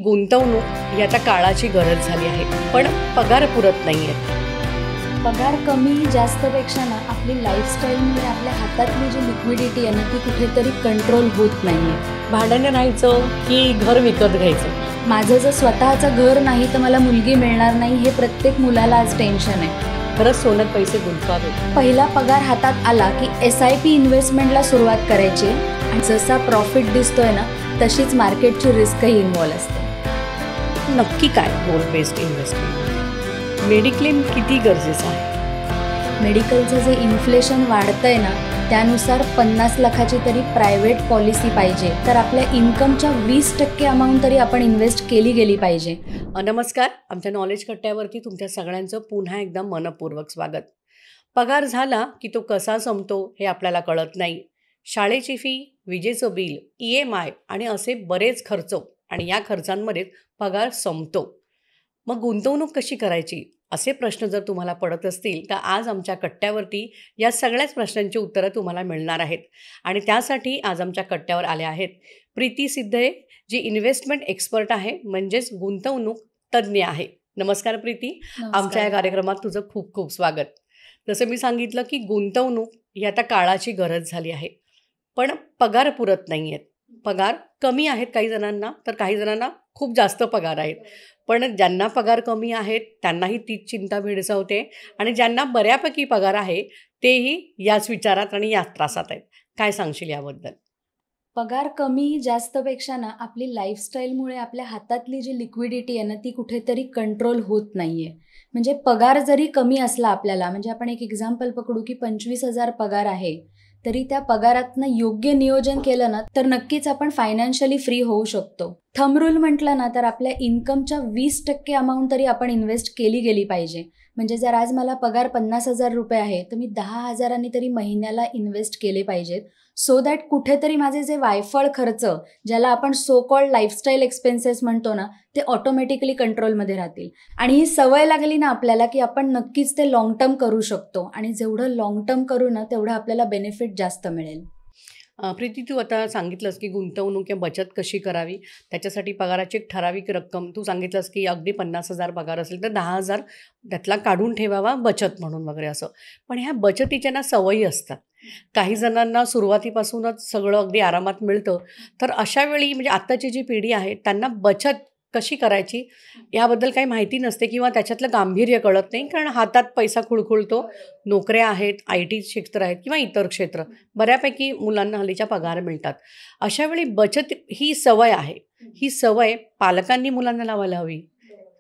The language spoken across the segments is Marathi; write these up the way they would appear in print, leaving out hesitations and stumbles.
गुंतवणूक ही आता काळाची गरज झाली आहे, पण पगार पुरत नाही आहे. पगार कमी जास्तपेक्षा ना आपली लाईफस्टाईलमुळे आपल्या हातातली जी लिक्विडिटी आहे ना ती कुठेतरी कंट्रोल होत नाही आहे. भाड्याने राहायचं की घर विकत घ्यायचं. माझं जर स्वतःचं घर नाही तर मला मुलगी मिळणार नाही, हे प्रत्येक मुलाला आज टेन्शन आहे. खरंच सोन्यात पैसे गुंतवावे. पहिला पगार हातात आला की SIP इन्व्हेस्टमेंटला सुरुवात करायची आणि जसा प्रॉफिट दिसतोय ना तशीच मार्केटची रिस्कही इन्व्हॉल्व असते. नक्की काय गोल बेस्ड इन्व्हेस्टमेंट? मेडिक्लेम किती गरजेचं आहे? मेडिकलचं जे इन्फ्लेशन वाढतंय ना त्यानुसार 50 लाखाची तरी प्रायव्हेट पॉलिसी पाहिजे, तर आपल्या इन्कमच्या 20% अमाऊंट तरी आपण इन्व्हेस्ट केली गेली पाहिजे. नमस्कार, आमच्या नॉलेज कट्ट्यावरती तुमच्या सगळ्यांचं पुन्हा एकदा मनपूर्वक स्वागत. पगार झाला की तो कसा संपतो हे आपल्याला कळत नाही. शाळेची फी, विजेचं बिल, EMI आणि असे बरेच खर्च, आणि या खर्चांमध्येच पगार संपतो. मग गुंतवणूक कशी करायची असे प्रश्न जर तुम्हाला पडत असतील तर आज आमच्या कट्ट्यावरती या सगळ्याच प्रश्नांची उत्तरं तुम्हाला मिळणार आहेत. आणि त्यासाठी आज आमच्या कट्ट्यावर आल्या आहेत प्रीती सिद्धे, जी इन्व्हेस्टमेंट एक्सपर्ट आहे, म्हणजेच गुंतवणूक तज्ज्ञ आहे. नमस्कार प्रीती, आमच्या या कार्यक्रमात तुझं खूप खूप स्वागत. जसं मी सांगितलं की गुंतवणूक ही आता काळाची गरज झाली आहे, पण पगार पुरत नाही आहेत. पगार कमी आहेत काही जणांना, तर काही जणांना खूप जास्त पगार आहेत. पण ज्यांना पगार कमी आहेत त्यांनाही तीच चिंता भेडसावते, आणि ज्यांना बऱ्यापैकी पगार आहे तेही याच विचारात आणि याच त्रासात आहेत. काय सांगशील याबद्दल? पगार कमी जास्तपेक्षा ना आपली लाईफस्टाईलमुळे आपल्या हातातली जी लिक्विडिटी आहे ना ती कुठेतरी कंट्रोल होत नाही आहे. म्हणजे पगार जरी कमी असला आपल्याला, म्हणजे आपण एक एक्झाम्पल पकडू की 25,000 पगार आहे, तरी त्या पगारातनं योग्य नियोजन केलं ना तर नक्कीच आपण फायनान्शियली फ्री होऊ शकतो. थंब रूल म्हटलं ना तर आपल्या इन्कमच्या 20% अमाऊंट तरी आपण इन्व्हेस्ट केली गेली पाहिजे. म्हणजे जर आज मला पगार 50,000 रुपये आहे तर मी 10,000 तरी महिन्याला इन्व्हेस्ट केले पाहिजेत, सो दॅट कुठेतरी माझे जे वायफळ खर्च, ज्याला आपण सो कॉल्ड लाईफस्टाईल एक्सपेन्सेस म्हणतो ना, ते ऑटोमॅटिकली कंट्रोलमध्ये राहतील. आणि ही सवय लागली ना आपल्याला की आपण नक्कीच ते लॉंग टर्म करू शकतो, आणि जेवढं लॉंग टर्म करू ना तेवढं आपल्याला बेनिफिट जास्त मिळेल. प्रीती, तू आता सांगितलंस की गुंतवणूक या बचत कशी करावी, त्याच्यासाठी पगाराची एक ठराविक रक्कम, तू सांगितलंस की अगदी 50,000 पगार असेल तर 10,000 त्यातला काढून ठेवावा बचत म्हणून वगैरे असं. पण ह्या बचतीच्या ना सवयी असतात. काही जणांना सुरुवातीपासूनच सगळं अगदी आरामात मिळतं, तर अशा वेळी म्हणजे आत्ताची जी पिढी आहे त्यांना बचत कशी करायची याबद्दल काही माहिती नसते, किंवा त्याच्यातलं गांभीर्य कळत नाही, कारण हातात पैसा खुळखुळतो. नोकऱ्या आहेत, IT क्षेत्र आहेत किंवा इतर क्षेत्र, बऱ्यापैकी मुलांना हल्लीच्या पगार मिळतात. अशा वेळी बचत ही सवय आहे, ही सवय पालकांनी मुलांना लावायला हवी.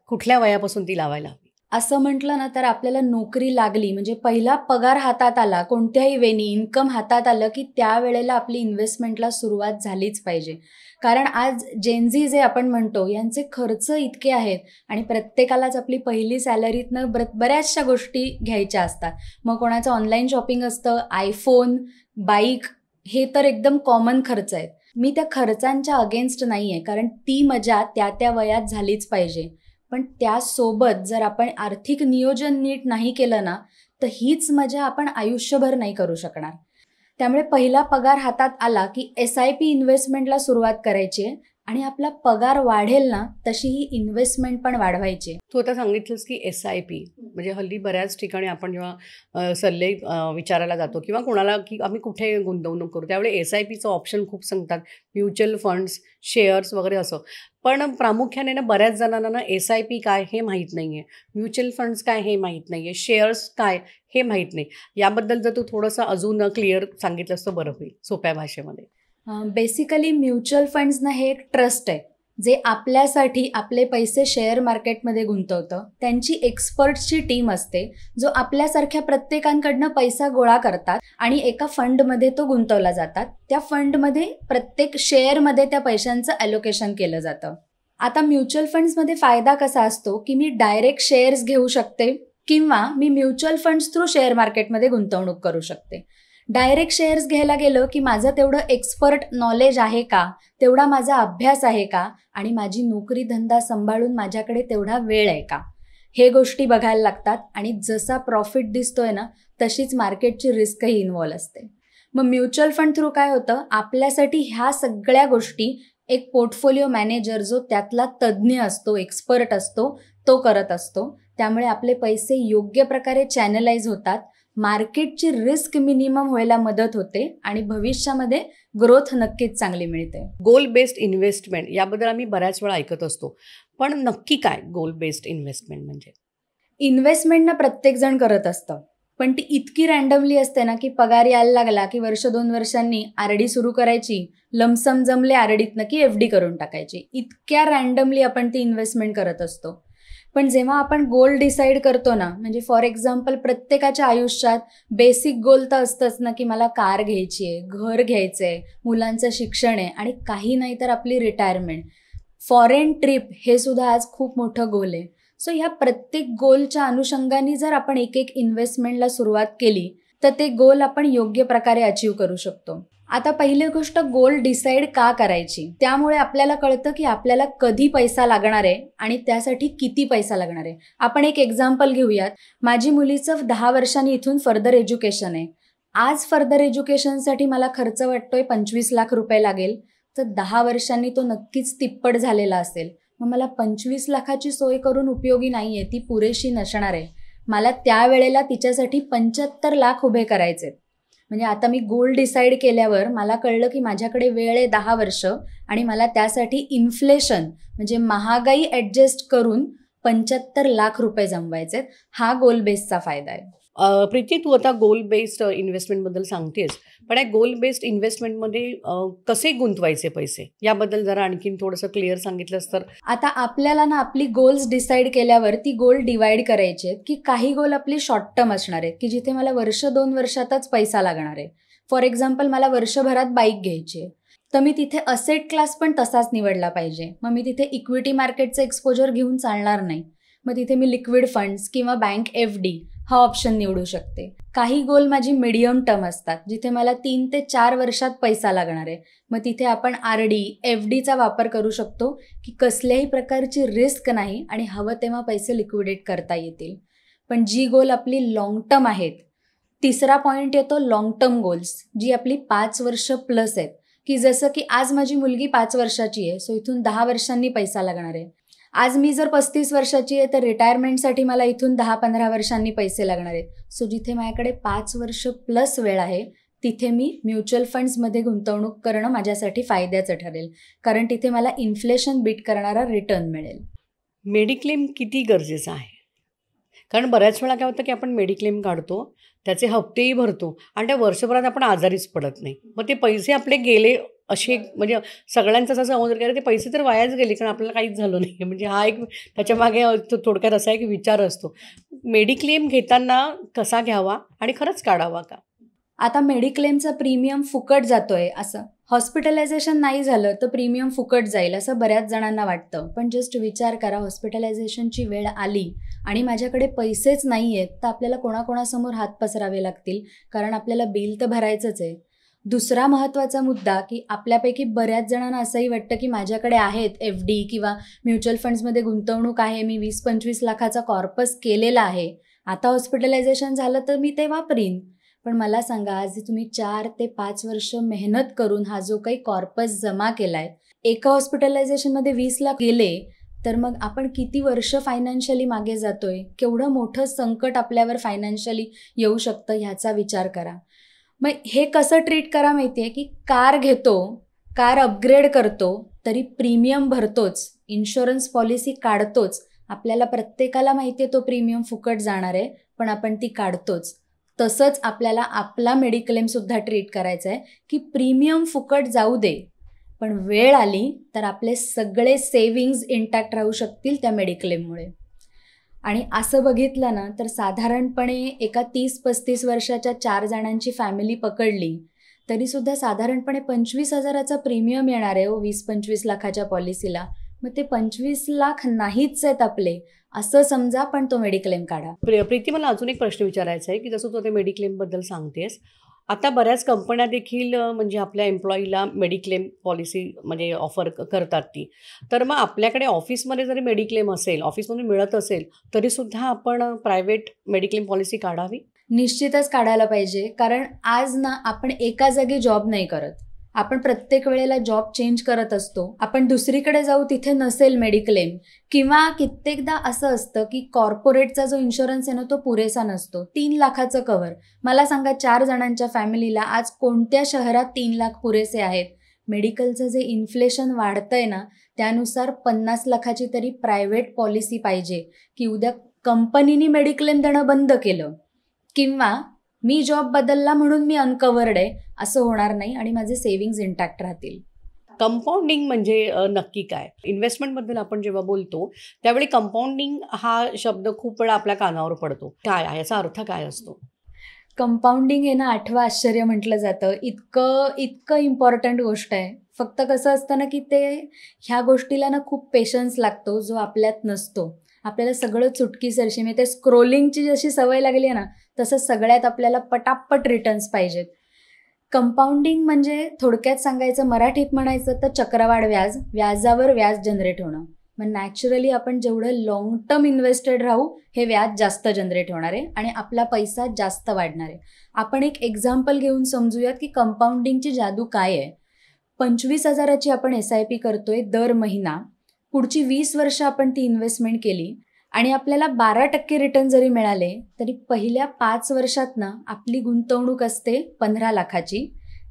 कुठल्या वयापासून ती लावायला हवी? असं म्हटलं ना तर आपल्याला नोकरी लागली म्हणजे पहिला पगार हातात आला, कोणत्याही वेनी इन्कम हातात आलं की त्यावेळेला आपली इन्व्हेस्टमेंटला सुरुवात झालीच पाहिजे. कारण आज जेनझी जे आपण म्हणतो यांचे खर्च इतके आहेत, आणि प्रत्येकालाच आपली पहिली सॅलरीतनं बऱ्याचशा गोष्टी घ्यायच्या असतात. मग कोणाचं ऑनलाईन शॉपिंग असतं, आयफोन, बाईक, हे तर एकदम कॉमन खर्च आहेत. मी त्या खर्चांच्या अगेन्स्ट नाही आहे, कारण ती मजा त्या वयात झालीच पाहिजे. पण त्यासोबत जर आपण आर्थिक नियोजन नीट नाही केलं ना तर हीच मजा आपण आयुष्यभर नाही करू शकणार. त्यामुळे पहिला पगार हातात आला की SIP इन्व्हेस्टमेंटला सुरुवात करायची आहे, आणि आपला पगार वाढेल ना तशी ही इन्व्हेस्टमेंट पण वाढवायची. तू आता सांगितलंस की SIP, म्हणजे हल्ली बऱ्याच ठिकाणी आपण जेव्हा सल्ले विचारायला जातो किंवा कोणाला की आम्ही कुठे गुंतवणूक करू, त्यावेळी SIPचं ऑप्शन खूप सांगतात, म्युच्युअल फंड्स, शेअर्स वगैरे असं. पण प्रामुख्याने ना बऱ्याच जणांना ना SIP काय हे माहीत नाही आहे, म्युच्युअल फंड्स काय हे माहीत नाही आहे, शेअर्स काय हे माहीत नाही. याबद्दल जर तू थोडंसं अजून क्लिअर सांगितलंस तर बरं होईल सोप्या भाषेमध्ये. बेसिकली म्युच्युअल फंड्सना हे एक ट्रस्ट आहे जे आपल्यासाठी आपले पैसे शेअर मार्केटमध्ये गुंतवतं. त्यांची एक्सपर्ट्सची टीम असते जो आपल्यासारख्या प्रत्येकांकडनं पैसा गोळा करतात आणि एका फंडमध्ये तो गुंतवला जातात. त्या फंडमध्ये प्रत्येक शेअरमध्ये त्या पैशांचं ॲलोकेशन केलं जातं. आता म्युच्युअल फंड्समध्ये फायदा कसा असतो की मी डायरेक्ट शेअर्स घेऊ शकते, किंवा मी म्युच्युअल फंड्स थ्रू शेअर मार्केटमध्ये गुंतवणूक करू शकते. डायरेक्ट शेअर्स घ्यायला गेलं की माझं तेवढं एक्सपर्ट नॉलेज आहे का, तेवढा माझा अभ्यास आहे का, आणि माझी नोकरी धंदा सांभाळून माझ्याकडे तेवढा वेळ आहे का, हे गोष्टी बघायला लागतात. आणि जसा प्रॉफिट दिसतोय ना तशीच मार्केटची रिस्कही इन्व्हॉल्व असते. मग म्युच्युअल फंड थ्रू काय होतं, आपल्यासाठी ह्या सगळ्या गोष्टी एक पोर्टफोलिओ मॅनेजर जो त्यातला तज्ज्ञ असतो, एक्सपर्ट असतो, तो करत असतो. त्यामुळे आपले पैसे योग्य प्रकारे चॅनलाइज होतात, मार्केटची रिस्क मिनिमम व्हायला मदत होते आणि भविष्यामध्ये ग्रोथ नक्कीच चांगली मिळते. गोल बेस्ड इन्व्हेस्टमेंट याबद्दल आम्ही बऱ्याच वेळा ऐकत असतो, पण नक्की काय गोल बेस्ड इन्व्हेस्टमेंट म्हणजे? इन्व्हेस्टमेंट ना प्रत्येकजण करत असतं, पण ती इतकी रँडमली असते ना की पगार यायला लागला की 1-2 वर्षांनी आरडी सुरू करायची, लमसम जमले आरडीतनं की एफडी करून टाकायची. इतक्या रँडमली आपण ती इन्व्हेस्टमेंट करत असतो. पण जेव्हा आपण गोल डिसाईड करतो ना, म्हणजे फॉर एक्झाम्पल प्रत्येकाच्या आयुष्यात बेसिक गोल तर असतंच ना की मला कार घ्यायची आहे, घर घ्यायचं आहे, मुलांचं शिक्षण आहे आणि काही नाही तर आपली रिटायरमेंट, फॉरेन ट्रिप, हे सुद्धा आज खूप मोठं गोल आहे. सो ह्या प्रत्येक गोलच्या अनुषंगाने जर आपण एक एक इन्व्हेस्टमेंटला सुरुवात केली तर ते गोल आपण योग्य प्रकारे अचीव करू शकतो. आता पहिली गोष्ट, गोल डिसाईड का करायची? त्यामुळे आपल्याला कळतं की आपल्याला कधी पैसा लागणार आहे आणि त्यासाठी किती पैसा लागणार आहे. आपण एक एक्झाम्पल घेऊयात. माझी मुलीचं 10 वर्षांनी इथून फर्दर एज्युकेशन आहे. आज फर्दर एज्युकेशनसाठी मला खर्च वाटतोय 25 लाख रुपये लागेल, तर 10 वर्षांनी तो नक्कीच तिप्पट झालेला असेल. मग मला 25 लाखाची सोय करून उपयोगी नाही आहे, ती पुरेशी नसणार आहे. मला त्यावेळेला तिच्यासाठी 75 लाख उभे करायचे. म्हणजे आता मी गोल डिसाईड केल्यावर मला कळलं की माझ्याकडे वेळ आहे 10 वर्ष आणि मला त्यासाठी इन्फ्लेशन म्हणजे महागाई ॲडजस्ट करून 75 लाख रुपये जमवायचे. हा गोल बेसचा फायदा आहे. प्रीती, तू आता गोल बेस्ड इन्व्हेस्टमेंटबद्दल सांगतेस, पण या गोल बेस्ड इन्व्हेस्टमेंटमध्ये कसे गुंतवायचे पैसे याबद्दल जरा आणखीन थोडंसं क्लिअर सांगितलंस तर? आता आपल्याला ना आपली गोल्स डिसाईड केल्यावर ती गोल डिवाइड करायचे आहेत की काही गोल आपली शॉर्ट टर्म असणार आहेत की जिथे मला 1-2 वर्षातच पैसा लागणार आहे. फॉर एक्झाम्पल मला वर्षभरात बाईक घ्यायची आहे, तर मी तिथे असेट क्लास पण तसाच निवडला पाहिजे. मग मी तिथे इक्विटी मार्केटचं एक्सपोजर घेऊन चालणार नाही. मग तिथे मी लिक्विड फंड्स किंवा बँक एफडी हा ऑप्शन निवडू शकते. काही गोल माझी मिडियम टर्म असतात, जिथे मला 3 ते 4 वर्षात पैसा लागणार आहे. मग तिथे आपण आरडी, एफडीचा वापर करू शकतो की कसल्याही प्रकारची रिस्क नाही आणि हवं तेव्हा पैसे लिक्विडेट करता येतील. पण जी गोल आपली लॉंग टर्म आहेत, तिसरा पॉईंट येतो लॉंग टर्म गोल्स, जी आपली 5 वर्ष प्लस आहेत. की जसं की आज माझी मुलगी 5 वर्षाची आहे, सो इथून 10 वर्षांनी पैसा लागणार आहे. आज मी जर 35 वर्षाची आहे तर रिटायरमेंटसाठी मला इथून 10-15 वर्षांनी पैसे लागणार आहेत. सो जिथे माझ्याकडे 5 वर्ष प्लस वेळ आहे तिथे मी म्युच्युअल फंड्समध्ये गुंतवणूक करणं माझ्यासाठी फायद्याचं ठरेल, कारण तिथे मला इन्फ्लेशन बीट करणारा रिटर्न मिळेल. मेडिक्लेम किती गरजेचं आहे? कारण बऱ्याच वेळा काय होतं की आपण मेडिक्लेम काढतो, त्याचे हप्तेही भरतो आणि त्या वर्षभरात आपण आजारीच पडत नाही. मग ते पैसे आपले गेले असे, म्हणजे सगळ्यांचाच असं समज की ते पैसे तर वायाच गेले कारण आपल्याला काहीच झालं नाही. म्हणजे हा एक त्याच्यामागे थोडक्यात असा एक विचार असतो. मेडिक्लेम घेताना कसा घ्यावा आणि खरंच काढावा का? आता मेडिक्लेमचा प्रीमियम फुकट जातोय असं, हॉस्पिटलायझेशन नाही झालं तर प्रीमियम फुकट जाईल असं बऱ्याच जणांना वाटतं. पण जस्ट विचार करा, हॉस्पिटलायझेशनची वेळ आली आणि माझ्याकडे पैसेच नाही आहेत तर आपल्याला कोणाकोणासमोर हात पसरावे लागतील, कारण आपल्याला बिल तर भरायचंच आहे. दुसरा महत्त्वाचा मुद्दा की आपल्यापैकी बऱ्याच जणांना असंही वाटतं की माझ्याकडे आहेत एफ डी किंवा म्युच्युअल फंड्समध्ये गुंतवणूक आहे, मी 20-25 लाखाचा कॉर्पस केलेला आहे, आता हॉस्पिटलायझेशन झालं तर मी ते वापरीन. पण मला सांगा, आज तुम्ही 4 ते 5 वर्ष मेहनत करून हा जो काही कॉर्पस जमा केला आहे, एका हॉस्पिटलायझेशनमध्ये 20 लाख गेले तर मग आपण किती वर्ष फायनान्शियली मागे जातोय, केवढं मोठं संकट आपल्यावर फायनान्शियली येऊ शकतं ह्याचा विचार करा. मग हे कसं ट्रीट करा माहिती आहे की कार घेतो, कार अपग्रेड करतो तरी प्रीमियम भरतोच, इन्शुरन्स पॉलिसी काढतोच, आपल्याला प्रत्येकाला माहिती आहे तो प्रीमियम फुकट जाणार आहे पण आपण ती काढतोच. तसंच आपल्याला आपला मेडिक्लेमसुद्धा ट्रीट करायचा आहे की प्रीमियम फुकट जाऊ दे, पण वेळ आली तर आपले सगळे सेविंग्ज इंटॅक्ट राहू शकतील त्या मेडिक्लेममुळे. आणि असं बघितलं ना तर साधारणपणे एका 30-35 वर्षाच्या 4 जणांची फॅमिली पकडली तरीसुद्धा साधारणपणे 25,000चा प्रीमियम येणार आहे 20-25 लाखाच्या पॉलिसीला. मग ते 25 लाख नाहीच आहेत आपले असं समजा, पण तो मेडिक्लेम काढा. प्रीती, मला अजून एक प्रश्न विचारायचा आहे की जसं तू ते मेडिक्लेमबद्दल सांगतेस, आता बऱ्याच कंपन्या देखील म्हणजे आपल्या एम्प्लॉईला मेडिक्लेम पॉलिसी म्हणजे ऑफर करतात ती. तर मग आपल्याकडे ऑफिसमध्ये जरी मेडिक्लेम असेल, ऑफिसमध्ये मिळत असेल तरीसुद्धा आपण प्रायव्हेट मेडिक्लेम पॉलिसी काढावी? निश्चितच काढायला पाहिजे, कारण आज ना आपण एका जागी जॉब नाही करत, आपण प्रत्येक वेळेला जॉब चेंज करत असतो, आपण दुसरीकडे जाऊ तिथे नसेल मेडिक्लेम, किंवा कित्येकदा असं असतं की कॉर्पोरेटचा जो इन्शुरन्स आहे ना तो पुरेसा नसतो. 3 लाखाचं कव्हर. मला सांगा 4 जणांच्या फॅमिलीला आज कोणत्या शहरात 3 लाख पुरेसे आहेत? मेडिकलचं जे इन्फ्लेशन वाढतंय ना त्यानुसार 50 लाखाची तरी प्रायव्हेट पॉलिसी पाहिजे, की उद्या कंपनीने मेडिक्लेम देणं बंद केलं किंवा मी जॉब बदलला म्हणून मी अनकवर्ड आहे असं होणार नाही आणि माझे सेव्हिंग्ज इंटॅक्ट राहतील. कंपाऊंडिंग म्हणजे नक्की काय? इन्व्हेस्टमेंटबद्दल आपण जेव्हा बोलतो त्यावेळी कंपाऊंडिंग हा शब्द खूप वेळा आपल्या कानावर पडतो. काय आहे याचा अर्थ काय असतो? कंपाऊंडिंग हे ना 8वं आश्चर्य म्हटलं जातं. इतकं इम्पॉर्टंट गोष्ट आहे. फक्त कसं असतं ना की ह्या गोष्टीला ना खूप पेशन्स लागतो जो आपल्यात नसतो. आपल्याला सगळं चुटकीसरशी म्हणजे स्क्रोलिंगची जशी सवय लागली आहे ना तसं सगळ्यात आपल्याला पटापट रिटर्न्स पाहिजेत. कंपाऊंडिंग म्हणजे थोडक्यात सांगायचं, मराठीत म्हणायचं तर चक्रवाढ व्याज, व्याजावर व्याज जनरेट होणं. मग नॅचरली आपण जेवढं लॉंग टर्म इन्व्हेस्टेड राहू हे व्याज जास्त जनरेट होणार आहे आणि आपला पैसा जास्त वाढणार आहे. आपण एक एक्झाम्पल घेऊन समजूयात की कंपाऊंडिंगची जादू काय आहे. 25,000ची आपण SIP करतोय दर महिना. पुढची 20 वर्ष आपण ती इन्व्हेस्टमेंट केली आणि आपल्याला 12% रिटर्न जरी मिळाले तरी पहिल्या 5 वर्षात ना आपली गुंतवणूक असते 15 लाखाची,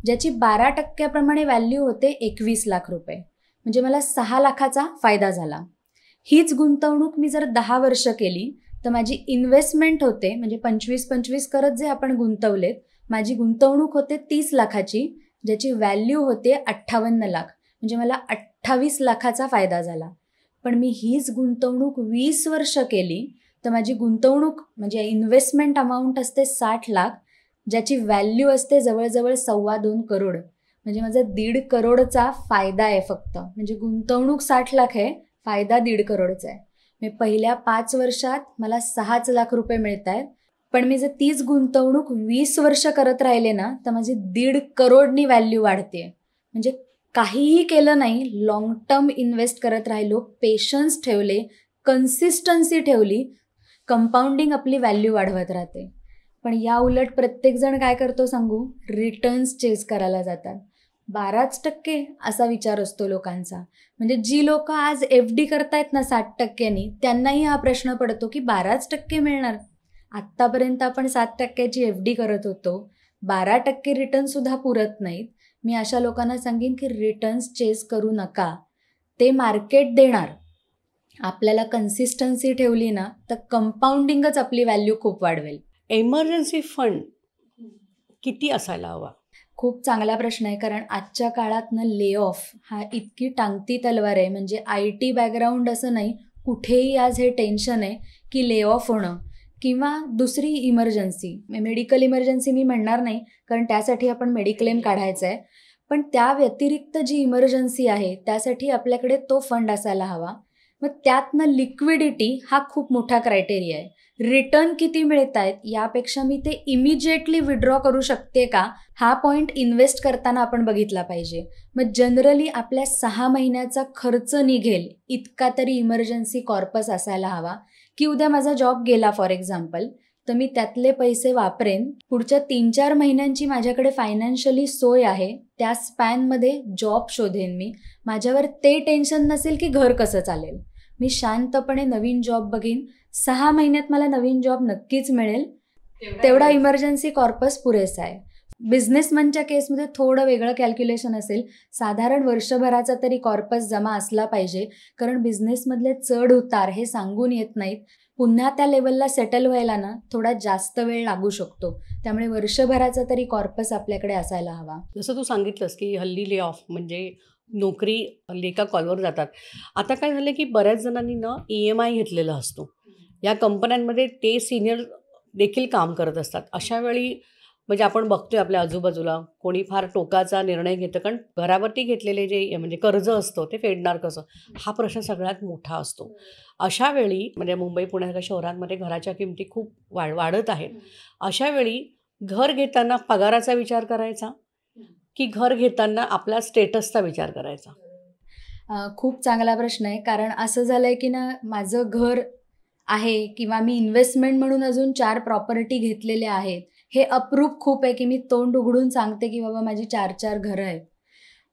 ज्याची 12% व्हॅल्यू होते 21 लाख रुपये. म्हणजे मला 6 लाखाचा फायदा झाला. हीच गुंतवणूक मी जर 10 वर्ष केली तर माझी इन्व्हेस्टमेंट होते, म्हणजे 25-25 करत जे आपण गुंतवलेत, माझी गुंतवणूक होते 30 लाखाची, ज्याची व्हॅल्यू होते 58 लाख. म्हणजे मला 28 लाखाचा फायदा झाला. पण मी हीच गुंतवणूक 20 वर्ष केली तर माझी गुंतवणूक म्हणजे इन्व्हेस्टमेंट अमाऊंट असते 60 लाख, ज्याची व्हॅल्यू असते जवळजवळ 2.25 करोड. म्हणजे माझा 1.5 करोडचा फायदा आहे फक्त. म्हणजे गुंतवणूक 60 लाख आहे, फायदा 1.5 करोडचा आहे. मी पहिल्या 5 वर्षात मला 6 लाख रुपये मिळत आहेत. पण मी जर तीच गुंतवणूक 20 वर्ष करत राहिले ना तर माझी 1.5 करोडनी व्हॅल्यू वाढते. म्हणजे काहीही केलं नाही, लॉंग टर्म इन्व्हेस्ट करत राहिलो, पेशन्स ठेवले, कन्सिस्टन्सी ठेवली, कंपाऊंडिंग आपली व्हॅल्यू वाढवत राहते. पण या उलट प्रत्येकजण काय करतो सांगू? रिटर्न्स चेस करायला जातात. 12% असा विचार असतो लोकांचा. म्हणजे जी लोक आज FD करतायत ना 60%नी, त्यांनाही हा प्रश्न पडतो की 12% मिळणार. आत्तापर्यंत आपण 7%ची FD करत होतो, 12% रिटर्नसुद्धा पुरत नाहीत. मी अशा लोकांना सांगेन की रिटर्न्स चेस करू नका, ते मार्केट देणार. आपल्याला कन्सिस्टन्सी ठेवली ना तर कंपाऊंडिंगच आपली व्हॅल्यू खूप वाढवेल. इमर्जन्सी फंड किती असायला हवा? खूप चांगला प्रश्न आहे, कारण आजच्या काळात ना ले ऑफ हा इतकी टांगती तलवार आहे. म्हणजे IT बॅकग्राऊंड असं नाही, कुठेही आज हे टेन्शन आहे की ले ऑफ होणं किंवा दुसरी इमर्जन्सी. मेडिकल इमर्जन्सी मी म्हणणार नाही, कारण त्यासाठी आपण मेडिक्लेम काढायचा आहे. पण त्या व्यतिरिक्त जी इमर्जन्सी आहे त्यासाठी आपल्याकडे तो फंड असायला हवा. मग त्यातनं लिक्विडिटी हा खूप मोठा क्रायटेरिया आहे. रिटर्न किती मिळत आहेत यापेक्षा मी ते इमिजिएटली विड्रॉ करू शकते का, हा पॉईंट इन्व्हेस्ट करताना आपण बघितला पाहिजे. मग जनरली आपल्या 6 महिन्याचा खर्च निघेल इतका तरी इमर्जन्सी कॉर्पस असायला हवा, की उद्या माझा जॉब गेला फॉर एक्झाम्पल तर मी त्यातले पैसे वापरेन. पुढच्या 3-4 महिन्यांची माझ्याकडे फायनान्शियली सोय आहे, त्या स्पॅनमध्ये जॉब शोधेन मी. माझ्यावर ते टेन्शन नसेल की घर कसं चालेल. मी शांतपणे नवीन जॉब बघीन. 6 महिन्यात मला नवीन जॉब नक्कीच मिळेल, तेवढा इमर्जन्सी कॉर्पस पुरेसा आहे. बिझनेसमनच्या केसमध्ये थोडं वेगळं कॅल्क्युलेशन असेल. साधारण वर्षभराचा तरी कॉर्पस जमा असला पाहिजे, कारण बिझनेसमधले चढ उतार हे सांगून येत नाहीत. पुन्हा त्या लेवलला सेटल व्हायला ना थोडा जास्त वेळ लागू शकतो. त्यामुळे वर्षभराचा तरी कॉर्पस आपल्याकडे असायला हवा. जसं तू सांगितलंस की हल्ली ले ऑफ म्हणजे नोकरी एका कॉलवर जातात. आता काय झालं की बऱ्याच जणांनी EMI घेतलेला असतो. या कंपन्यांमध्ये ते सिनियर देखील काम करत असतात. अशा वेळी म्हणजे आपण बघतोय आपल्या आजूबाजूला कोणी फार टोकाचा निर्णय घेतं, कारण घरावरती घेतलेले जे म्हणजे कर्ज असतं ते फेडणार कसं, हा प्रश्न सगळ्यात मोठा असतो. अशा वेळी म्हणजे मुंबई पुण्यासारख्या शहरांमध्ये घराच्या किमती खूप वाढत आहेत. अशा वेळी घर घेताना पगाराचा विचार करायचा की घर घेताना आपला स्टेटसचा विचार करायचा? खूप चांगला प्रश्न आहे, कारण असं झालं आहे की ना माझं घर आहे किंवा मी इन्व्हेस्टमेंट म्हणून अजून 4 प्रॉपर्टी घेतलेल्या आहेत. हे अप्रूप खूप आहे की मी तोंड उघडून सांगते की बाबा माझी 4-4 घरं आहेत.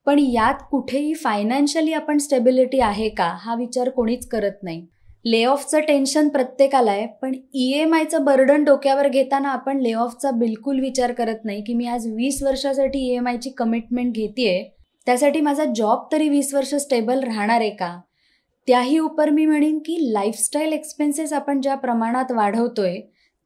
पण यात कुठेही फायनान्शियली आपण स्टेबिलिटी आहे का हा विचार कोणीच करत नाही. ले ऑफचं टेन्शन प्रत्येकाला आहे, पण EMIचं बर्डन डोक्यावर घेताना आपण ले ऑफचा बिलकुल विचार करत नाही की मी आज 20 वर्षासाठी EMIची कमिटमेंट घेतेय, त्यासाठी माझा जॉब तरी 20 वर्ष स्टेबल राहणार आहे का. त्याही उपर मी म्हणेन की लाईफस्टाईल एक्सपेन्सेस आपण ज्या प्रमाणात वाढवतोय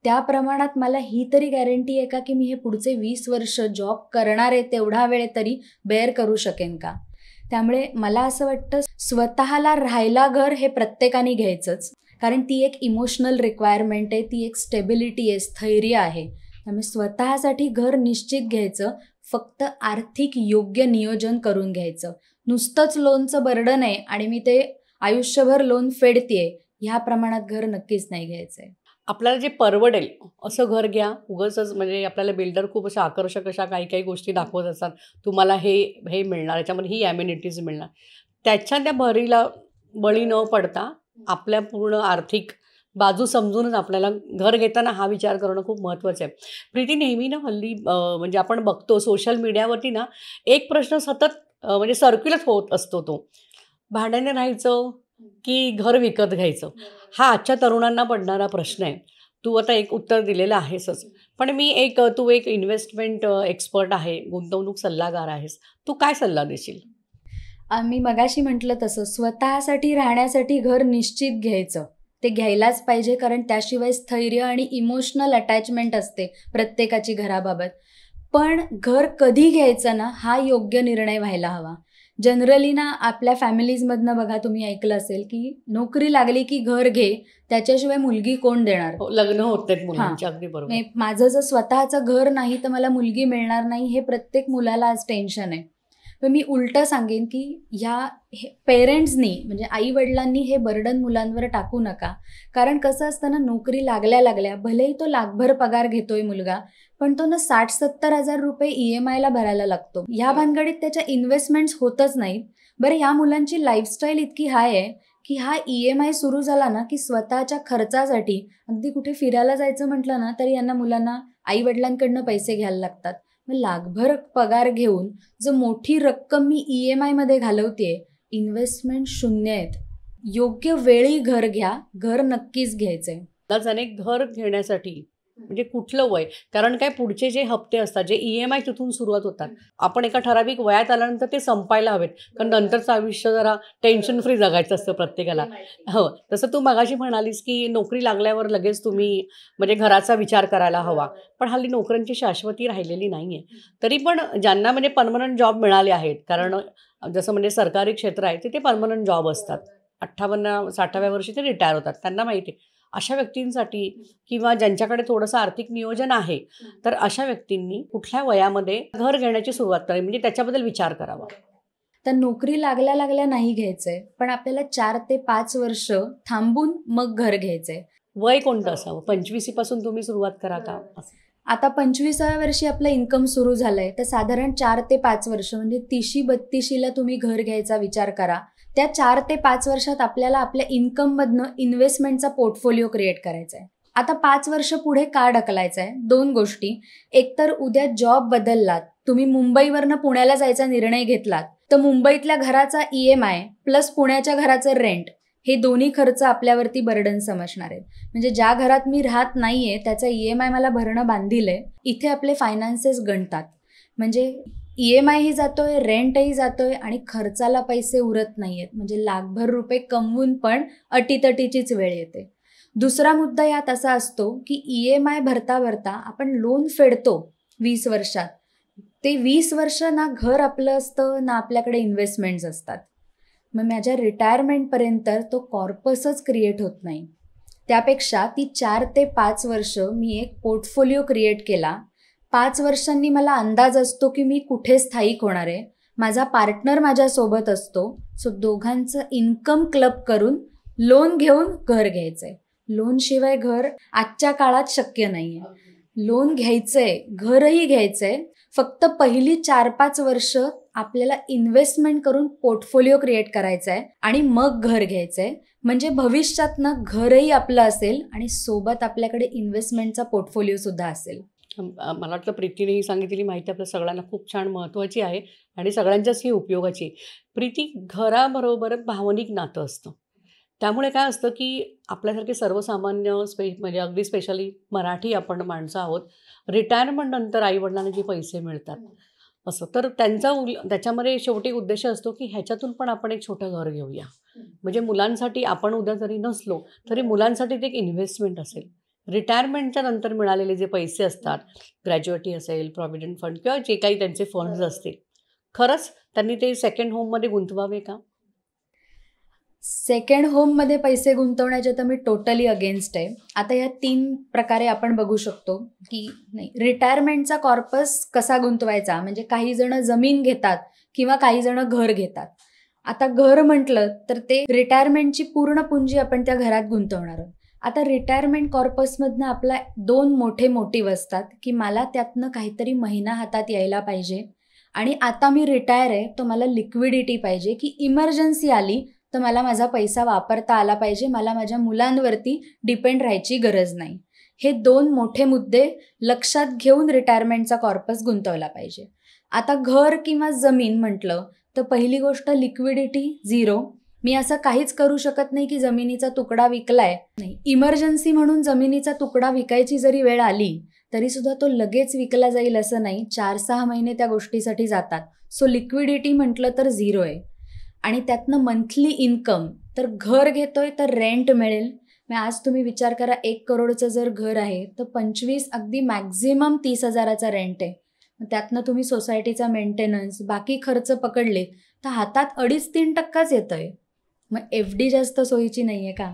त्या प्रमाणात मला ही तरी गॅरंटी आहे का की मी हे पुढचे 20 वर्ष जॉब करणार आहे तेवढा वेळ तरी बेअर करू शकेन का. त्यामुळे मला असं वाटतं स्वतःला राहायला घर हे प्रत्येकाने घ्यायचंच, कारण ती एक इमोशनल रिक्वायरमेंट आहे, ती एक स्टेबिलिटी आहे, स्थैर्य आहे. त्यामुळे स्वतःसाठी घर निश्चित घ्यायचं, फक्त आर्थिक योग्य नियोजन करून घ्यायचं. नुसतंच लोनचं बर्डन आहे आणि मी ते आयुष्यभर लोन फेडतेय ह्या प्रमाणात घर नक्कीच नाही घ्यायचं आहे. आपल्याला जे परवडेल असं घर घ्या. उगाचच म्हणजे आपल्याला बिल्डर खूप अशा आकर्षक अशा काही काही गोष्टी दाखवत असतात, तुम्हाला हे हे मिळणार, याच्यामध्ये ही ॲम्युनिटीज मिळणार. त्याच्या त्या भरीला बळी न पडता आपल्या पूर्ण आर्थिक बाजू समजूनच आपल्याला घर घेताना हा विचार करणं खूप महत्त्वाचं आहे. प्रीती, नेहमी ना हल्ली म्हणजे आपण बघतो सोशल मीडियावरती ना एक प्रश्न सतत म्हणजे सर्क्युलेट होत असतो, तो भाड्याने राहायचं की घर विकत घ्यायचं, हा आजच्या तरुणांना पडणारा प्रश्न आहे. तू आता एक उत्तर दिलेलं आहेसच, पण तू एक इन्व्हेस्टमेंट एक्सपर्ट आहे, गुंतवणूक सल्लागार आहेस, तू काय सल्ला देशील? मी मगाशी म्हटलं तसं स्वतःसाठी राहण्यासाठी घर निश्चित घ्यायचं, ते घ्यायलाच पाहिजे, कारण त्याशिवाय स्थैर्य आणि इमोशनल अटॅचमेंट असते प्रत्येकाची घराबाबत. पण घर कधी घ्यायचं ना हा योग्य निर्णय व्हायला हवा. जनरली ना आपल्या फॅमिलीजमधनं बघा, तुम्ही ऐकलं असेल की नोकरी लागली की घर घे, त्याच्याशिवाय मुलगी कोण देणार. लग्न होत नाहीत मुलांची. अगदी बरोबर. माझं जर स्वतःचं घर नाही तर मला मुलगी मिळणार नाही, हे प्रत्येक मुलाला आज टेन्शन आहे. पण मी उलटं सांगेन की ह्या पेरेंट्सनी म्हणजे आईवडिलांनी हे बर्डन मुलांवर टाकू नका. कारण कसं असतं ना, नोकरी लागल्या भलेही तो लाखभर पगार घेतोय मुलगा, पण तो ना 60-70 हजार रुपये EMIला भरायला लागतो. ह्या भानगडीत त्याच्या इन्व्हेस्टमेंट्स होतच नाहीत. बरं, ह्या मुलांची लाईफस्टाईल इतकी हाय आहे की हा EMI सुरू झाला ना की स्वतःच्या खर्चासाठी अगदी कुठे फिरायला जायचं म्हटलं ना तरी यांना मुलांना आईवडिलांकडनं पैसे घ्यायला लागतात. मग लाखभर पगार घेऊन जो मोठी रक्कम मी EMIमध्ये घालवते, इन्व्हेस्टमेंट शून्य आहेत. योग्य वेळी घर घ्या, घर नक्कीच घ्यायचंय. अनेक घर घेण्यासाठी म्हणजे कुठलं वय, कारण काय पुढचे जे हप्ते असतात, जे EMI तिथून सुरुवात होतात, आपण एका ठराविक वयात आल्यानंतर ते संपायला हवेत, कारण नंतरचं आयुष्य जरा टेन्शन फ्री जगायचं असतं प्रत्येकाला. हो, तसं तू मगाशी म्हणालीस की नोकरी लागल्यावर लगेच तुम्ही म्हणजे घराचा विचार करायला हवा, पण हल्ली नोकऱ्यांची शाश्वती राहिलेली नाही आहे. तरी पण ज्यांना म्हणजे परमनंट जॉब मिळाले आहेत, कारण जसं म्हणजे सरकारी क्षेत्र आहे तिथे परमनंट जॉब असतात, 58-60व्या वर्षी ते रिटायर होतात, त्यांना माहिती आहे. अशा व्यक्तींसाठी किंवा ज्यांच्याकडे थोडंसं आर्थिक नियोजन आहे, तर अशा व्यक्तींनी कुठल्या वयामध्ये घर घेण्याची सुरुवात करावी, म्हणजे त्याच्याबद्दल विचार करावा? तर नोकरी लागल्या नाही घ्यायचंय, पण आपल्याला 4 ते 5 वर्ष थांबून मग घर घ्यायचंय. वय कोणतं असावं? 25 पासून तुम्ही सुरुवात करा का? आता 25व्या वर्षी आपलं इन्कम सुरू झालंय, तर साधारण 4 ते 5 वर्ष म्हणजे 30-32ला तुम्ही घर घ्यायचा विचार करा. त्या 4 ते 5 वर्षात आपल्याला आपल्या इन्कममधनं इन्व्हेस्टमेंटचा पोर्टफोलिओ क्रिएट करायचा आहे. आता 5 वर्ष पुढे का ढकलायचं आहे? 2 गोष्टी. एकतर उद्या जॉब बदललात, तुम्ही मुंबईवरनं पुण्याला जायचा निर्णय घेतलात, तर मुंबईतल्या घराचा EMI प्लस पुण्याच्या घराचं रेंट, हे दोन्ही खर्च आपल्यावरती बर्डन समजणार आहेत. म्हणजे ज्या घरात मी राहत नाहीये त्याचा EMI मला भरणं बांधील आहे, इथे आपले फायनान्सेस गणतात. म्हणजे EMIही जातोय, रेंटही जातोय आणि खर्चाला पैसे उरत नाहीयेत. म्हणजे लाखभर रुपये कमवून पण अटीतटीचीच वेळ येते. दुसरा मुद्दा यात असा असतो की EMI भरता भरता आपण लोन फेडतो 20 वर्षात. ते 20 वर्ष ना घर आपलं असतं ना आपल्याकडे इन्व्हेस्टमेंट्स असतात. मग माझ्या रिटायरमेंटपर्यंत तो कॉर्पसच क्रिएट होत नाही. त्यापेक्षा ती 4 ते 5 वर्ष मी एक पोर्टफोलिओ क्रिएट केला. 5 वर्षांनी मला अंदाज असतो की मी कुठे स्थायिक होणार आहे. माझा पार्टनर माझ्यासोबत असतो. सो दोघांचं इन्कम क्लब करून लोन घेऊन घर घ्यायचंय. लोनशिवाय घर आजच्या काळात शक्य नाही आहे. लोन घ्यायचंय, घरही घ्यायचंय, फक्त पहिली 4-5 वर्ष आपल्याला इन्व्हेस्टमेंट करून पोर्टफोलिओ क्रिएट करायचा आहे आणि मग घर घ्यायचंय. म्हणजे भविष्यात ना घरही आपलं असेल आणि सोबत आपल्याकडे इन्व्हेस्टमेंटचा पोर्टफोलिओ सुद्धा असेल. मला वाटतं प्रीतीने ही सांगितलेली माहिती आपल्या सगळ्यांना खूप छान महत्त्वाची आहे आणि सगळ्यांच्याच ही उपयोगाची आहे. प्रीती, घराबरोबर भावनिक नातं असतं. त्यामुळे काय असतं, की आपल्यासारखे सर्वसामान्य म्हणजे अगदी स्पेशली मराठी आपण माणसं आहोत. रिटायरमेंटनंतर आई-वडिलांना जे पैसे मिळतात असं, तर त्याच्यामध्ये शेवटी उद्देश असतो, की ह्याच्यातून पण आपण एक छोटं घर घेऊया. म्हणजे मुलांसाठी आपण उद्या जरी नसलो, तरी मुलांसाठी ते एक इन्व्हेस्टमेंट असेल. रिटायरमेंटच्या नंतर मिळालेले जे पैसे असतात, ग्रॅज्युएटी असेल, प्रॉव्हिडंट फंड किंवा जे काही त्यांचे फंड्स असतील, खरंच त्यांनी ते सेकंड होममध्ये गुंतवावे का? सेकंड होममध्ये पैसे गुंतवण्याचे तर मी टोटली अगेन्स्ट आहे. आता या 3 प्रकारे आपण बघू शकतो, की नाही रिटायरमेंटचा कॉर्पस कसा गुंतवायचा, म्हणजे काही जण जमीन घेतात किंवा काही जण घर घेतात. आता घर म्हटलं तर ते रिटायरमेंटची पूर्ण पुंजी आपण त्या घरात गुंतवणार आहोत. आता रिटायरमेंट कॉर्पसमधनं आपला 2 मोठे मोटिव्ह असतात, की मला त्यातनं काहीतरी महिना हातात यायला पाहिजे आणि आता मी रिटायर आहे, तर मला लिक्विडिटी पाहिजे, की इमर्जन्सी आली तर मला माझा पैसा वापरता आला पाहिजे, मला माझ्या मुलांवरती डिपेंड राहायची गरज नाही. हे 2 मोठे मुद्दे लक्षात घेऊन रिटायरमेंटचा कॉर्पस गुंतवला पाहिजे. आता घर किंवा जमीन म्हटलं तर पहिली गोष्ट लिक्विडिटी 0. मी असं काहीच करू शकत नाही की जमिनीचा तुकडा विकलाय. नाही, इमर्जन्सी म्हणून जमिनीचा तुकडा विकायची जरी वेळ आली तरी सुद्धा तो लगेच विकला जाईल असं नाही. 4-6 महिने त्या गोष्टीसाठी जातात. सो लिक्विडिटी म्हटलं तर 0 आहे. आणि त्यातनं मंथली इन्कम, तर घर घेतोय तर रेंट मिळेल. मग आज तुम्ही विचार करा 1 करोडचं जर घर आहे तर 25 अगदी मॅक्झिमम 30,000चा रेंट आहे. मग त्यातनं तुम्ही सोसायटीचा मेंटेनन्स बाकी खर्च पकडले तर हातात 2.5-3% येतोय. मग FD जास्त सोयीची नाही आहे का?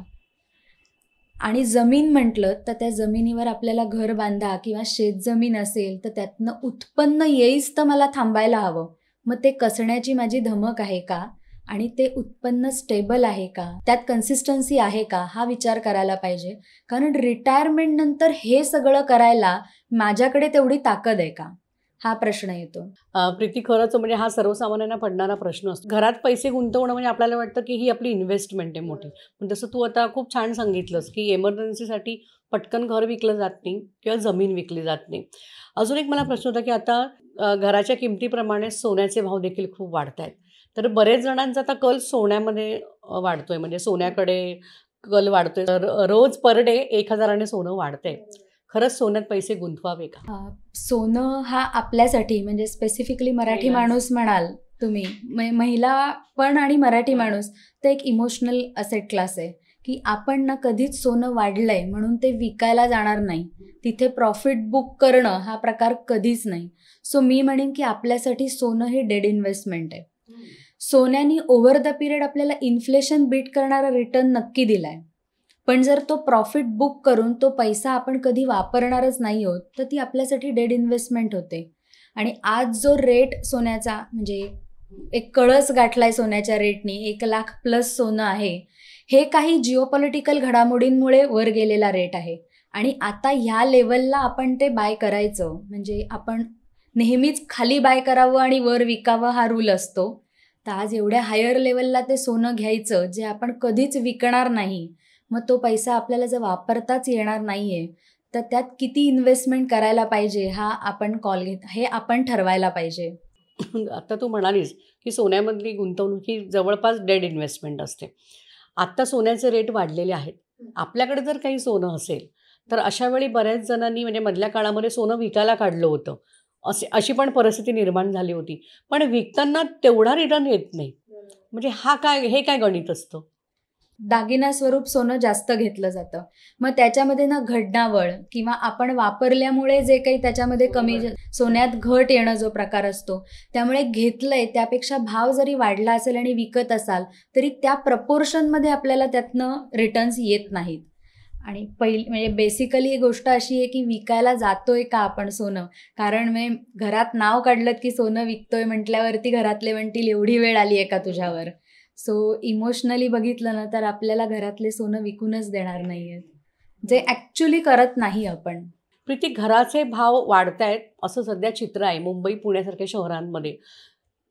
आणि जमीन म्हटलं तर त्या जमिनीवर आपल्याला घर बांधा किंवा शेतजमीन असेल तर त्यातनं उत्पन्न येईच तर मला थांबायला हवं. मग ते कसण्याची माझी धमक आहे का? आणि ते उत्पन्न स्टेबल आहे का? त्यात कन्सिस्टन्सी आहे का? हा विचार करायला पाहिजे. कारण रिटायरमेंटनंतर हे सगळं करायला माझ्याकडे तेवढी ताकद आहे का? हा प्रश्न येतो. प्रीती, खरंच म्हणजे हा सर्वसामान्यांना पडणारा प्रश्न असतो. घरात पैसे गुंतवणं म्हणजे आपल्याला वाटतं, की ही आपली इन्व्हेस्टमेंट आहे मोठी. पण जसं तू आता खूप छान सांगितलंस, की एमर्जन्सीसाठी पटकन घर विकलं जात नाही किंवा जमीन विकली जात नाही. अजून एक मला प्रश्न होता, की आता घराच्या किमतीप्रमाणे सोन्याचे भाव देखील खूप वाढत आहेत. तर बरेच जणांचा आता कल सोन्यामध्ये वाढतोय, म्हणजे सोन्याकडे कल वाढतोय. तर रोज पर डे 1,000ने सोनं वाढतंय. खरंच सोन्यात पैसे गुंतवावे का? सोनं हा आपल्यासाठी म्हणजे स्पेसिफिकली मराठी माणूस म्हणाल तुम्ही, महिला पण आणि मराठी माणूस, तर एक इमोशनल असेट क्लास आहे, की आपण ना कधीच सोनं वाढलंय म्हणून ते विकायला जाणार नाही. तिथे प्रॉफिट बुक करणं हा प्रकार कधीच नाही. सो मी म्हणेन की आपल्यासाठी सोनं हे डेड इन्व्हेस्टमेंट आहे. सोन्याने ओव्हर द पिरियड आपल्याला इन्फ्लेशन बीट करणारा रिटर्न नक्की दिलाय. पण जर तो प्रॉफिट बुक करून तो पैसा आपण कधी वापरणारच नाही आहोत तर ती आपल्यासाठी डेड इन्व्हेस्टमेंट होते. आणि आज जो रेट सोन्याचा म्हणजे एक कळस गाठलाय सोन्याच्या रेटनी, 1,00,000+ सोनं आहे. हे काही जिओपॉलिटिकल घडामोडींमुळे वर गेलेला रेट आहे. आणि आता ह्या लेवलला आपण ते बाय करायचं म्हणजे आपण नेहमीच खाली बाय करावं आणि वर विकावं हा रूल असतो. तर आज एवढ्या हायर लेवलला ते सोनं घ्यायचं जे आपण कधीच विकणार नाही. मग तो पैसा आपल्याला जर वापरताच येणार नाहीये तर त्यात किती इन्व्हेस्टमेंट करायला पाहिजे हा आपण हे आपण ठरवायला पाहिजे. आता तू म्हणालीस, की सोन्यामधली गुंतवणूक ही जवळपास डेड इन्व्हेस्टमेंट असते. आत्ता सोन्याचे रेट वाढलेले आहेत. आपल्याकडे जर काही सोनं असेल, तर अशा वेळी बऱ्याच जणांनी म्हणजे मधल्या काळामध्ये सोनं विकायला काढलं होतं. अशी पण परिस्थिती निर्माण झाली होती. पण विकताना तेवढा रिटर्न येत नाही. म्हणजे हे काय गणित असतं? दागिना स्वरूप सोनं जास्त घेतलं जातं. मग त्याच्यामध्ये ना घडणावळ किंवा आपण वापरल्यामुळे जे काही त्याच्यामध्ये कमी सोन्यात घट येणं जो प्रकार असतो, त्यामुळे घेतलंय त्यापेक्षा भाव जरी वाढला असेल आणि विकत असाल तरी त्या प्रपोर्शनमध्ये आपल्याला त्यातनं रिटर्न्स येत नाहीत. आणि म्हणजे बेसिकली गोष्ट अशी आहे की विकायला जातोय का आपण सोनं? कारण घरात नाव काढलं की सोनं विकतोय म्हटल्यावरती घरातले म्हणतील एवढी वेळ आली आहे का तुझ्यावर? सो इमोशनली बघितलं ना तर आपल्याला घरातले सोनं विकूनच देणार नाहीयेत, जे ॲक्च्युली करत नाही आपण. प्रीती, घराचे भाव वाढतायत असं सध्या चित्र आहे मुंबई, पुण्यासारख्या शहरांमध्ये.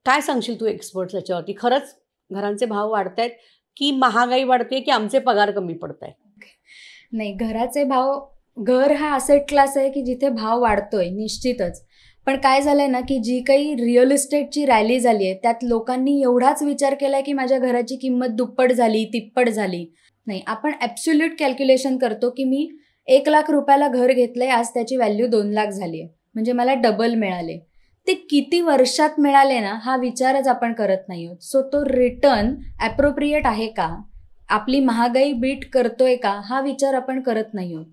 काय सांगशील तू एक्सपर्ट्स याच्यावरती? खरंच घरांचे भाव वाढतायत की महागाई वाढते की आमचे पगार कमी पडतायत? नाही, घराचे भाव घर हा असेट क्लास आहे की जिथे भाव वाढतोय निश्चितच. पण काय झालंय ना, की जी काही रिअल इस्टेटची रॅली झाली आहे, त्यात लोकांनी एवढाच विचार केलाय की माझ्या घराची किंमत दुप्पट झाली, तिप्पट झाली. नाही, आपण ॲब्सोल्यूट कॅल्क्युलेशन करतो की मी 1,00,000 रुपयाला घर घेतलंय, आज त्याची व्हॅल्यू 2,00,000 झाली आहे. म्हणजे मला डबल मिळाले. ते किती वर्षात मिळाले ना, हा विचारच आपण करत नाही आहोत. सो तो रिटर्न ॲप्रोप्रिएट आहे का? आपली महागाई बीट करतोय का? हा विचार आपण करत नाही आहोत.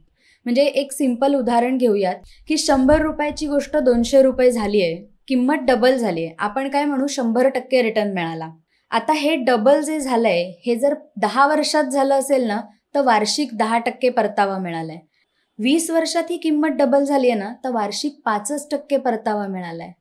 म्हणजे एक सिंपल उदाहरण घेऊयात, की 100 रुपयाची गोष्ट 200 रुपये झाली आहे, किंमत डबल झाली आहे. आपण काय म्हणू, 100% रिटर्न मिळाला. आता हे डबल जे झालंय, हे जर 10 वर्षात झालं असेल ना, तर वार्षिक 10% परतावा मिळालाय. 20 वर्षात ही किंमत डबल झाली आहे ना, तर वार्षिक 5% परतावा मिळालाय.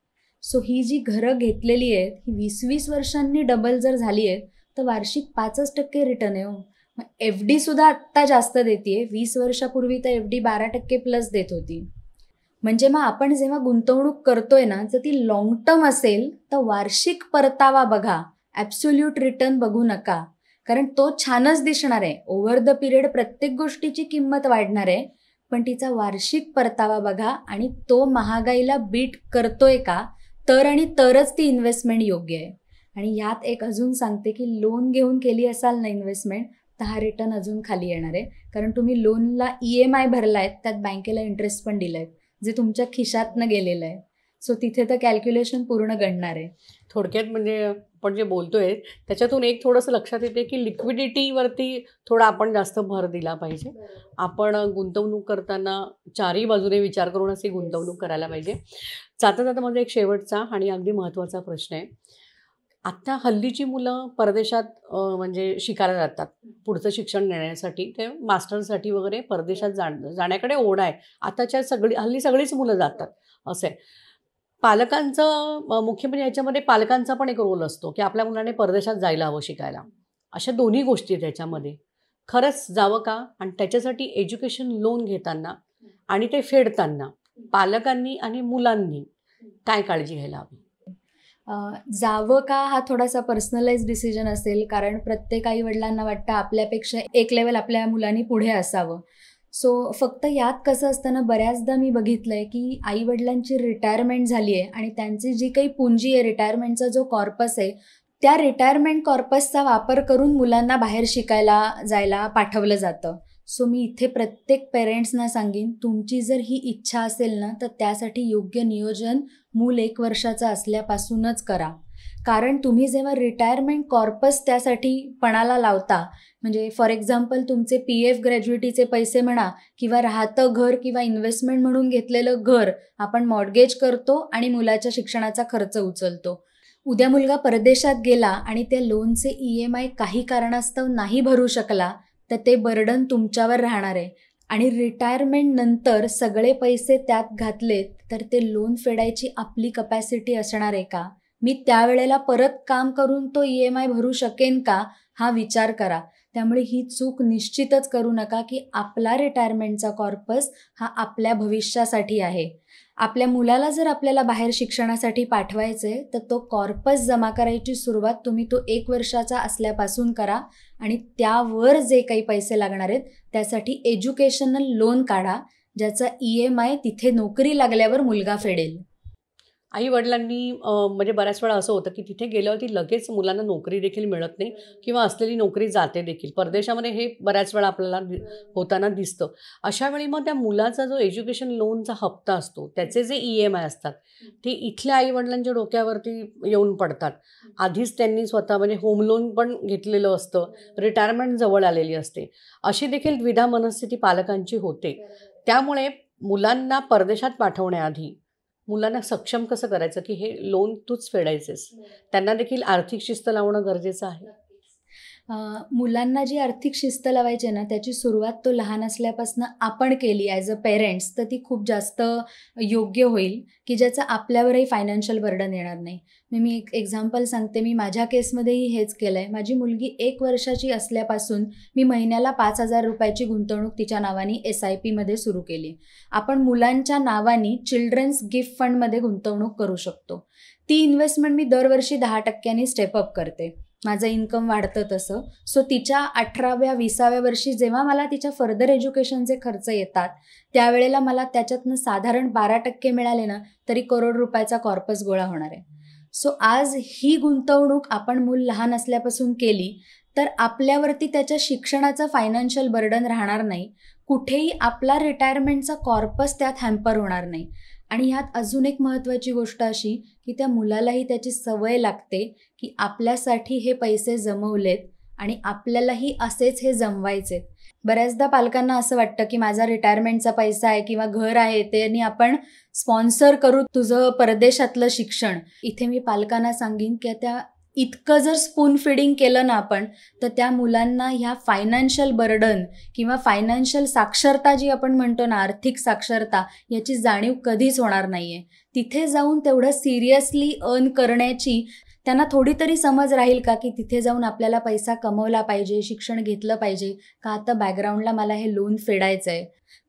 सो ही जी घरं घेतलेली आहेत, ही 20-20 वर्षांनी डबल जर झाली आहेत, तर वार्षिक 5% रिटर्न आहे हो. मग FD सुद्धा आत्ता जास्त देते. 20 वर्षापूर्वी तर FD 12% प्लस देत होती. म्हणजे मग आपण जेव्हा गुंतवणूक करतोय ना, जर ती लॉंग टर्म असेल तर वार्षिक परतावा बघा, ॲब्सोल्यूट रिटर्न बघू नका. कारण तो छानच दिसणार आहे. ओव्हर द पिरियड प्रत्येक गोष्टीची किंमत वाढणार आहे, पण तिचा वार्षिक परतावा बघा आणि तो महागाईला बीट करतोय का, तर आणि तरच ती इन्व्हेस्टमेंट योग्य आहे. आणि यात एक अजून सांगते की लोन घेऊन केली असाल ना इन्व्हेस्टमेंट, तर हा रिटर्न अजून खाली येणार आहे. कारण तुम्ही लोनला EMI भरला आहे, त्यात बँकेला इंटरेस्ट पण दिला आहे, जे तुमच्या खिशातनं गेलेलं आहे. सो तिथे तर कॅल्क्युलेशन पूर्ण गणणार आहे. थोडक्यात म्हणजे आपण जे बोलतोय त्याच्यातून एक थोडंसं लक्षात येते की लिक्विडिटीवरती थोडा आपण जास्त भर दिला पाहिजे. आपण गुंतवणूक करताना चारही बाजूने विचार करूनच ही गुंतवणूक करायला पाहिजे. जाता जाता माझा एक शेवटचा आणि अगदी महत्त्वाचा प्रश्न आहे. आत्ता हल्लीची मुलं परदेशात म्हणजे शिकायला जातात. पुढचं शिक्षण घेण्यासाठी ते मास्टर्ससाठी वगैरे परदेशात जाण्याकडे ओढ आहे. आताच्या हल्ली सगळीच मुलं जातात असं आहे. पालकांचं मुख्य म्हणजे याच्यामध्ये पालकांचा पण एक रोल असतो की आपल्या मुलाने परदेशात जायला हवं शिकायला. अशा दोन्ही गोष्टी आहेत त्याच्यामध्ये. खरंच जावं का? आणि त्याच्यासाठी एज्युकेशन लोन घेताना आणि ते फेडताना पालकांनी आणि मुलांनी काय काळजी घ्यायला हवी? जावं का हा थोडासा पर्सनलाइज डिसिजन असेल, कारण प्रत्येक आईवडिलांना वाटतं आपल्यापेक्षा एक लेवल आपल्या मुलांनी पुढे असावं. सो फक्त यात कसं असतं ना, बऱ्याचदा मी बघितलं आहे की आईवडिलांची रिटायरमेंट झाली आहे आणि त्यांची जी काही पुंजी आहे, रिटायरमेंटचा जो कॉर्पस आहे, त्या रिटायरमेंट कॉर्पसचा वापर करून मुलांना बाहेर शिकायला जायला पाठवलं जातं. सो मी इथे प्रत्येक पेरेंट्सना सांगेन, तुमची जर ही इच्छा असेल ना, तर त्यासाठी योग्य नियोजन मूल 1 वर्षाचं असल्यापासूनच करा. कारण तुम्ही जेव्हा रिटायरमेंट कॉर्पस त्यासाठी पणाला लावता, म्हणजे फॉर एक्झाम्पल तुमचे PF ग्रॅज्युइटीचे पैसे म्हणा किंवा राहतं घर किंवा इन्व्हेस्टमेंट म्हणून घेतलेलं घर आपण मॉर्गेज करतो आणि मुलाच्या शिक्षणाचा खर्च उचलतो. उद्या मुलगा परदेशात गेला आणि त्या लोनचे EMI काही कारणास्तव नाही भरू शकला, तर ते बर्डन तुमच्यावर राहणार आहे. आणि रिटायरमेंट नंतर सगळे पैसे त्यात घातलेत तर ते लोन फेडायची आपली कपॅसिटी असणार आहे का? मी त्यावेळेला परत काम करून तो EMI भरू शकेन का? हा विचार करा. त्यामुळे ही चूक निश्चितच करू नका की आपला रिटायरमेंटचा कॉर्पस हा आपल्या भविष्यासाठी आहे. आपल्या मुलाला जर आपल्याला बाहेर शिक्षणासाठी पाठवायचं आहे, तर तो कॉर्पस जमा करायची सुरुवात तुम्ही तो 1 वर्षाचा असल्यापासून करा आणि त्यावर जे काही पैसे लागणार आहेत त्यासाठी एज्युकेशनल लोन काढा, ज्याचा EMI तिथे नोकरी लागल्यावर मुलगा फेडेल. आई-वडिलांनी म्हणजे बऱ्याच वेळा असं होतं की तिथे गेल्यावरती लगेच मुलांना नोकरी देखील मिळत नाही किंवा असलेली नोकरी जाते देखील. परदेशामध्ये हे बऱ्याच वेळा आपल्याला होताना दिसतं. अशा वेळी मग त्या मुलाचा जो एज्युकेशन लोनचा हप्ता असतो, त्याचे जे EMI असतात, ते इथल्या आई-वडिलांच्या डोक्यावरती येऊन पडतात. आधीच त्यांनी स्वतः म्हणजे होम लोन पण घेतलेलं असतं, रिटायरमेंट जवळ आलेली असते. अशी देखील द्विधा मनस्थिती पालकांची होते. त्यामुळे मुलांना परदेशात पाठवण्याआधी मुलांना सक्षम कसं करायचं की हे लोन तूच फेडायचेस. त्यांना देखील आर्थिक शिस्त लावणं गरजेचं आहे. मुलांना जी आर्थिक शिस्त लावायची ना, त्याची सुरुवात तो लहान असल्यापासून आपण केली ॲज अ पेरेंट्स, तर ती खूप जास्त योग्य होईल की ज्याचं आपल्यावरही फायनान्शियल बर्डन येणार नाही. मी एक एक्झाम्पल सांगते. मी माझ्या केसमध्येही हेच केलं आहे. माझी मुलगी 1 वर्षाची असल्यापासून मी महिन्याला 5,000 रुपयाची गुंतवणूक तिच्या नावाने SIPमध्ये सुरू केली. आपण मुलांच्या नावाने चिल्ड्रन्स गिफ्ट फंडमध्ये गुंतवणूक करू शकतो. ती इन्व्हेस्टमेंट मी दरवर्षी 10% स्टेपअप करते. माझं इन्कम वाढतं तसं. सो तिच्या 18व्या 20व्या वर्षी जेव्हा मला तिच्या फर्दर एज्युकेशनचे खर्च येतात त्यावेळेला मला त्याच्यातनं साधारण 12% मिळाले ना तरी करोड रुपयाचा कॉर्पस गोळा होणार आहे. सो आज ही गुंतवणूक आपण मूल लहान असल्यापासून केली तर आपल्यावरती त्याच्या शिक्षणाचं फायनान्शियल बर्डन राहणार नाही. कुठेही आपला रिटायरमेंटचा कॉर्पस त्यात हॅम्पर होणार नाही. आणि ह्यात अजून एक महत्त्वाची गोष्ट अशी की त्या मुलालाही त्याची सवय लागते की आपल्यासाठी हे पैसे जमवलेत आणि आपल्यालाही असेच हे जमवायचे. बऱ्याचदा पालकांना असं वाटतं की माझा रिटायरमेंटचा पैसा आहे किंवा घर आहे त्याने आपण स्पॉन्सर करू तुझं परदेशातलं शिक्षण. इथे मी पालकांना सांगेन की त्या इतकं जर स्पून फिडिंग केलं ना आपण तर त्या मुलांना ह्या फायनान्शियल बर्डन किंवा फायनान्शियल साक्षरता जी आपण म्हणतो ना, आर्थिक साक्षरता, याची जाणीव कधीच होणार नाही आहे. तिथे जाऊन तेवढं सिरियसली अर्न करण्याची त्यांना थोडी तरी समज राहील का की तिथे जाऊन आपल्याला पैसा कमवला पाहिजे, शिक्षण घेतलं पाहिजे का आता बॅकग्राऊंडला मला हे लोन फेडायचं आहे.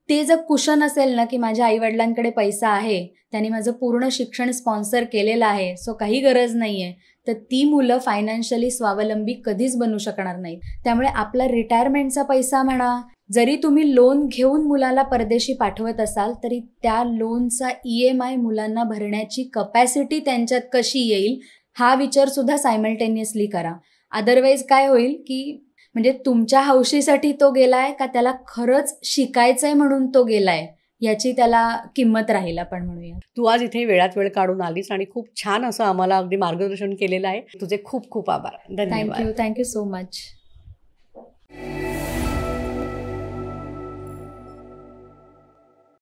ते जर कुशन असेल ना की माझ्या आईवडिलांकडे पैसा आहे, त्यांनी माझं पूर्ण शिक्षण स्पॉन्सर केलेलं आहे, सो काही गरज नाही आहे, तर ती मुलं फायनान्शियली स्वावलंबी कधीच बनू शकणार नाहीत. त्यामुळे आपला रिटायरमेंटचा पैसा म्हणा, जरी तुम्ही लोन घेऊन मुलाला परदेशी पाठवत असाल तरी त्या लोनचा EMI मुलांना भरण्याची कपॅसिटी त्यांच्यात कशी येईल हा विचारसुद्धा सायमल्टेनियसली करा. अदरवाईज काय होईल की म्हणजे तुमच्या हौशीसाठी तो गेलाय का त्याला खरंच शिकायचंय म्हणून तो गेलाय याची त्याला किंमत राहील आपण म्हणूया. तू आज इथे वेळात वेळ काढून आलीस आणि खूप छान असं आम्हाला अगदी मार्गदर्शन केलेलं आहे. तुझे खूप खूप आभार. धन्यवाद. Thank you so much.